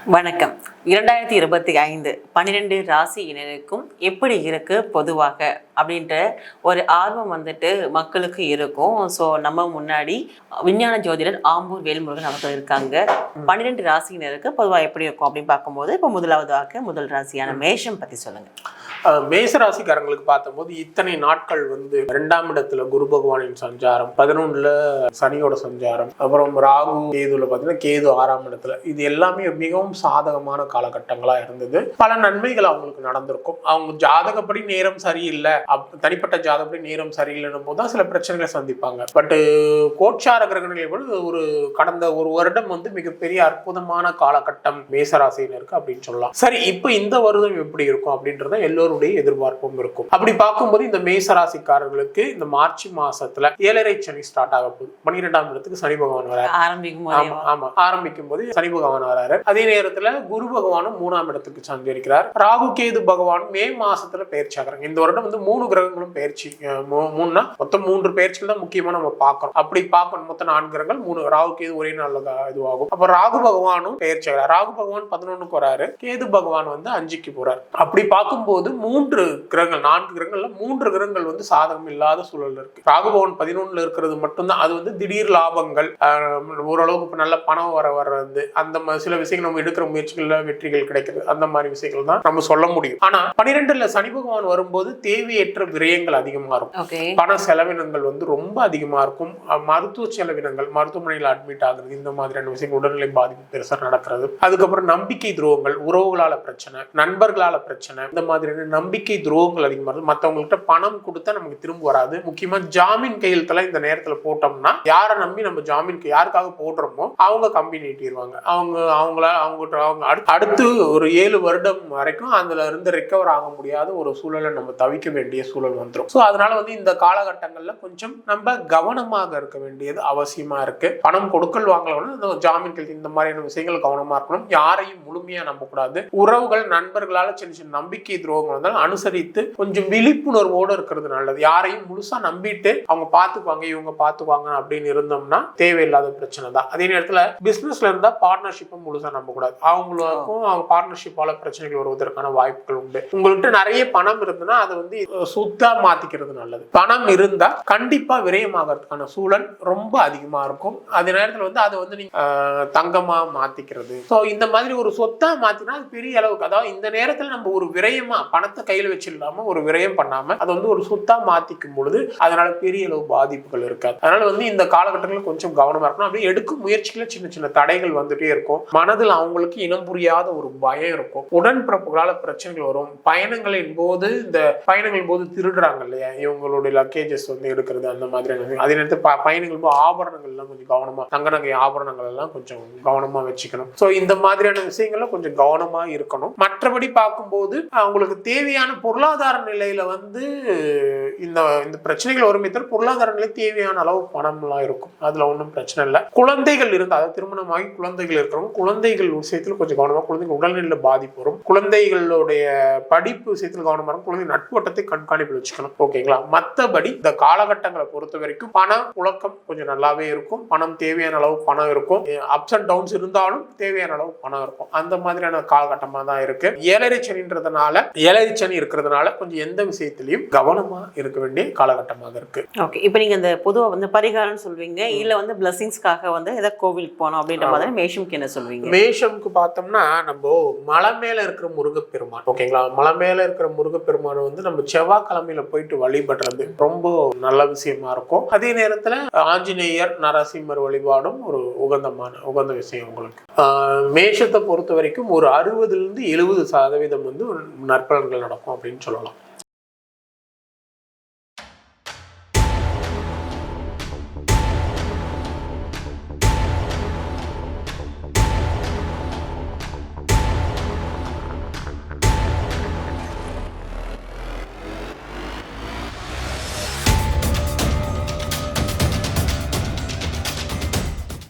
வணக்கம். 2025 12 ராசியினருக்கும் எப்படி இருக்கு பொதுவாக அப்படின்ற ஒரு ஆர்வம் மக்களுக்கு இருக்கும். ஸோ நம்ம முன்னாடி விஞ்ஞான ஜோதிடர் ஆம்பூர் வேல்முருகன் அவர்கள் இருக்காங்க. 12 ராசியினருக்கு பொதுவாக எப்படி இருக்கும் அப்படின்னு பார்க்கும்போது இப்போ முதல் ராசியான மேஷம் பற்றி சொல்லுங்க. மேச ராசிக்காரங்களுக்கு பார்த்தபோது இத்தனை நாட்கள் 2ஆம் இடத்துல குரு பகவானின் சஞ்சாரம், 11ல சனியோட சஞ்சாரம், அப்புறம் ராகு கேதுல பார்த்தீங்கன்னா கேது 6ஆம் இடத்துல, இது எல்லாமே மிகவும் சாதகமான காலகட்டங்களா இருந்தது. பல நன்மைகள் அவங்களுக்கு நடந்திருக்கும். அவங்க ஜாதகப்படி நேரம் சரியில்லை, தனிப்பட்ட ஜாதகப்படி நேரம் சரியில்லைன்னும் போதுதான் சில பிரச்சனைகளை சந்திப்பாங்க. பட் கோட்சார கிரகங்கள் ஒரு கடந்த ஒரு வருடம் மிகப்பெரிய அற்புதமான காலகட்டம் மேசராசினருக்கு அப்படின்னு சொல்லலாம். சரி, இப்ப இந்த வருடம் எப்படி இருக்கும் அப்படின்றத எல்லோருடைய எதிர்பார்ப்பும் இருக்கும். அப்படி பார்க்கும்போது இந்த மேசராசிக்காரர்களுக்கு இந்த மார்ச் மாசத்துல 7.5 சனி ஸ்டார்ட் ஆக போகுது. 12ஆம் இடத்துக்கு சனி பகவான் வராரு. ஆரம்பிக்கும் போது சனி பகவான் வராரு. அதே நேரத்துல குரு பகவானும் 3ஆம் இடத்துக்கு சஞ்சரிக்கிறார். ராகு கேது பகவான் மே மாசத்துல பயிற்சி ஆகிறாங்க. இந்த வருடம் 3 கிரகங்களும் பயிற்சி, மொத்தம் 3 பயிற்சிகள் தான் முக்கியமா நம்ம பார்க்கணும். அப்படி பார்க்கணும். மொத்தம் 4 கிரகங்கள், 3 ராகு கேது ஒரே நாள்ல இதுவாகும். அப்ப ராகு பகவானும் பயிற்சி ஆகிறார். ராகு பகவான் 11க்கு வராரு, கேது பகவான் 5க்கு போறாரு. அப்படி பார்க்கும்போது 3 கிரகங்கள், 4 கிரகங்கள்ல 3 கிரகங்கள் சாதகம் இல்லாத சூழல் இருக்கு. ராகு பகவான் 11ல இருக்கிறது மட்டும்தான் அது திடீர் லாபங்கள், ஓரளவுக்கு நல்ல பணம் வர்றது, அந்த சில விஷயங்கள் நம்ம எடுக்கிற முயற்சிகள்ல வெற்றிகள் கிடைக்கிறது, அந்த மாதிரி விஷயங்கள் தான் நம்ம சொல்ல முடியும். ஆனா 12ல சனி பகவான் வரும்போது தேவையற்ற விரயங்கள் அதிகமா இருக்கும். பண செலவினங்கள் ரொம்ப அதிகமா இருக்கும். மருத்துவ செலவினங்கள், மருத்துவமனையில் அட்மிட் ஆகுறது, இந்த மாதிரியான விஷயங்கள், உடல்நிலை பாதிப்பு பெருசா நடக்கிறது. அதுக்கப்புறம் நம்பிக்கை துரோகங்கள், உறவுகளால பிரச்சனை, நண்பர்களால பிரச்சனை, இந்த மாதிரியான நம்பிக்கை துரோகங்கள் அதிகமா இருக்கு. மற்றவங்கள்ட்ட பணம் கொடுத்தா நமக்கு திரும்ப வராது. முக்கியமா ஜாமீன் கையெழுத்தெல்லாம் இந்த நேரத்துல போட்டோம்னா, யாரை நம்பி நம்ம ஜாமீனுக்கு யாருக்காக போடுறோமோ அவங்க கம்பி நீட்டிடுவாங்க. அவங்க அடுத்து ஒரு 7 வருடம் வரைக்கும் அதுல இருந்து ரெக்கவர் ஆக முடியாத ஒரு சூழலை நம்ம தவிக்க வேண்டிய சூழல் வந்துடும். ஸோ அதனால இந்த காலகட்டங்கள்ல கொஞ்சம் நம்ம கவனமாக இருக்க வேண்டியது அவசியமா இருக்கு. பணம் கொடுக்கல் வாங்கலாம், ஜாமீன் கையெழுத்து, இந்த மாதிரியான விஷயங்கள் கவனமா இருக்கணும். யாரையும் முழுமையா நம்பக்கூடாது. உறவுகள், நண்பர்களால சின்ன சின்ன நம்பிக்கை துரோகங்கள் வந்தாலும் அனுசரித்து கொஞ்சம் விழிப்புணர்வோடு இருக்கிறது நல்லது. யாரையும் முழுசா நம்பிட்டு அவங்க பாத்துக்குவாங்க, இவங்க பாத்துக்குவாங்க அப்படின்னு இருந்தோம்னா தேவையில்லாத பிரச்சனை தான். அதே நேரத்துல பிசினஸ்ல இருந்தா பார்ட்னர்ஷிப்பை முழுசா நம்பக்கூடாது. அவங்களுக்கும் அவங்க பார்ட்னர்ஷிப்பால பிரச்சனைகள் வருவதற்கான வாய்ப்புகள் உண்டு. உங்கள்கிட்ட நிறைய பணம் இருந்ததுன்னா அதை சொத்தா மாத்திக்கிறது நல்லது. பணம் இருந்தா கண்டிப்பா விரயமாகறதுக்கான சூழல் ரொம்ப அதிகமா இருக்கும். அதே நேரத்துல அதை நீங்க தங்கமா மாத்திக்கிறது, இந்த மாதிரி ஒரு சொத்தா மாத்தினா அது பெரிய அளவுக்கு, அதாவது இந்த நேரத்துல நம்ம ஒரு விரயமா பணத்தை கையில வச்சிடலாம ஒரு விரயம் பண்ணாம அதை ஒரு சொத்தா மாத்திக்கும் பொழுது அதனால பெரிய அளவு பாதிப்புகள் இருக்காது. அதனால இந்த காலகட்டங்களில் கொஞ்சம் கவனமா இருக்கணும். அப்படி எடுக்கும் முயற்சிகள சின்ன சின்ன தடைகள் வந்துட்டே இருக்கும். மனதில் அவங்களுக்கு இனம் புரியாத ஒரு பயம் இருக்கும். உடன்பிறப்புகளால பிரச்சனைகள் வரும். பயணங்களின் போது திருடுறாங்க இல்லையா, இவங்களுடைய லக்கேஜஸ் எடுக்கிறது, அந்த மாதிரி. அதே நேரத்தில் பயணங்கள் போது ஆபரணங்கள் எல்லாம் கொஞ்சம் கவனமா, தங்க நகை ஆபரணங்கள் எல்லாம் கொஞ்சம் கவனமா வச்சுக்கணும். சோ இந்த மாதிரியான விஷயங்கள்ல கொஞ்சம் கவனமா இருக்கணும். மற்றபடி பார்க்கும்போது அவங்களுக்கு தேவையான பொருளாதார நிலையில இந்த பிரச்சனைகள் வரும். பொருளாதார நிலை தேவையான அளவு பணம் எல்லாம் இருக்கும். அதுல ஒன்றும் பிரச்சனை இல்லை. குழந்தைகள் இருந்தால், அதாவது திருமணமாகி குழந்தைகள் இருக்கிறவங்க குழந்தைகள் விஷயத்துல கொஞ்சம் கவனமா, குழந்தைகள் உடல்நிலையில பாதிப்பு வரும். குழந்தைகளுடைய படிப்பு விஷயத்துல கவனமா இருக்கும். குழந்தை நட்போட்டத்தை கண்காணிப்பில் வச்சுக்கணும். ஓகேங்களா? மற்றபடி இந்த காலகட்டங்களை பொறுத்த வரைக்கும் பண புழக்கம் கொஞ்சம் நல்லாவே இருக்கும். பணம் தேவையான அளவு பணம் இருக்கும். அப்ஸ் அண்ட் டவுன்ஸ் இருந்தாலும் தேவையான அளவு பணம் இருக்கும். அந்த மாதிரியான காலகட்டமா தான் இருக்கு. 7.5 சனி இருக்கிறதுனால கொஞ்சம் எந்த விஷயத்திலையும் கவனமா இருக்க வேண்டிய காலகட்டமாக இருக்கு. ஓகே, இப்போ நீங்க இந்த பொதுவா பரிகாரம் சொல்வீங்க, இல்ல பிளஸிங்ஸ்க்காக ஏதாவது கோவிலுக்கு போனோம் அப்படின்ற மாதிரி மேஷம்க்கு என்ன சொல்வீங்க? மேஷம்க்கு பார்த்தோம்னா நம்ம மலை மேல இருக்கிற முருகப்பெருமான், ஓகேங்களா, மலை மேல இருக்கிற முருகப்பெருமான் நம்ம செவ்வாய்க்கிழமையில போயிட்டு வழிபடுறது ரொம்ப நல்ல விஷயமா இருக்கும். அதே நேரத்துல ஆஞ்சநேயர், நரசிம்மர் வழிபாடும் ஒரு உகந்த விஷயம் உங்களுக்கு. மேஷத்தை பொறுத்த வரைக்கும் ஒரு 60% 70% நற்பலன்கள் நடக்கும் அப்படின்னு சொல்லலாம்.